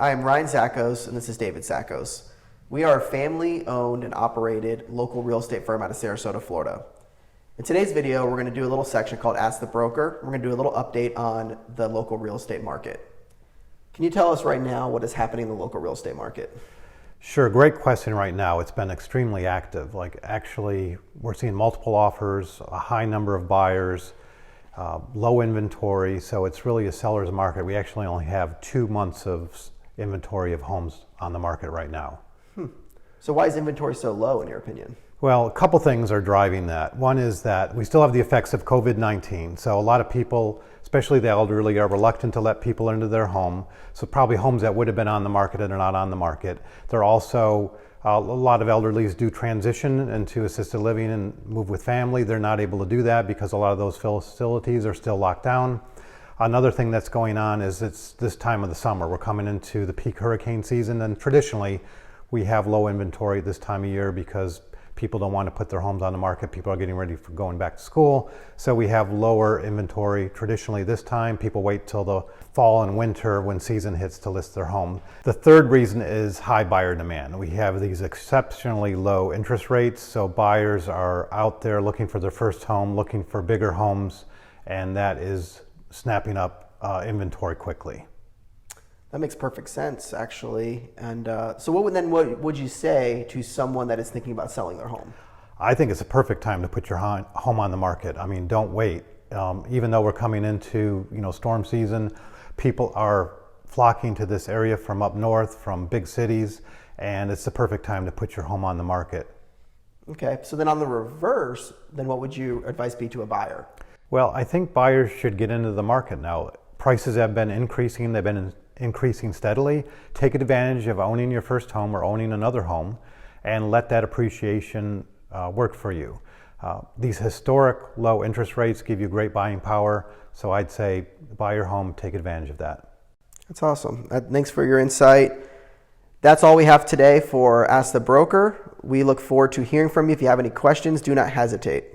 I am Ryan Zachos, and this is David Zachos. We are a family-owned and operated local real estate firm out of Sarasota, Florida. In today's video, we're going to do a little section called Ask the Broker. We're going to do a little update on the local real estate market. Can you tell us right now what is happening in the local real estate market? Sure, great question right now. It's been extremely active. Actually, we're seeing multiple offers, a high number of buyers, low inventory, so it's really a seller's market. We actually only have 2 months of inventory of homes on the market right now. So why is inventory so low in your opinion? Well, a couple things are driving that. One is that we still have the effects of COVID-19. So a lot of people, especially the elderly, are reluctant to let people into their home. So probably homes that would have been on the market and are not on the market. They're also, a lot of elderlies do transition into assisted living and move with family. They're not able to do that because a lot of those facilities are still locked down. Another thing that's going on is it's this time of the summer. We're coming into the peak hurricane season, and traditionally we have low inventory this time of year because people don't want to put their homes on the market. People are getting ready for going back to school. So we have lower inventory traditionally this time. People wait till the fall and winter when season hits to list their home. The third reason is high buyer demand. We have these exceptionally low interest rates. So buyers are out there looking for their first home, looking for bigger homes, and that is snapping up inventory quickly. That makes perfect sense, actually. And so what would you say to someone that is thinking about selling their home? I think it's a perfect time to put your home on the market. I mean, don't wait. Even though we're coming into storm season, people are flocking to this area from up north, from big cities, and it's the perfect time to put your home on the market. Okay, so then on the reverse, then what would your advice be to a buyer? Well, I think buyers should get into the market now. Prices have been increasing. They've been increasing steadily. Take advantage of owning your first home or owning another home and let that appreciation work for you. These historic low interest rates give you great buying power, so I'd say buy your home, take advantage of that. That's awesome. Thanks for your insight. That's all we have today for Ask the Broker. We look forward to hearing from you. If you have any questions, do not hesitate.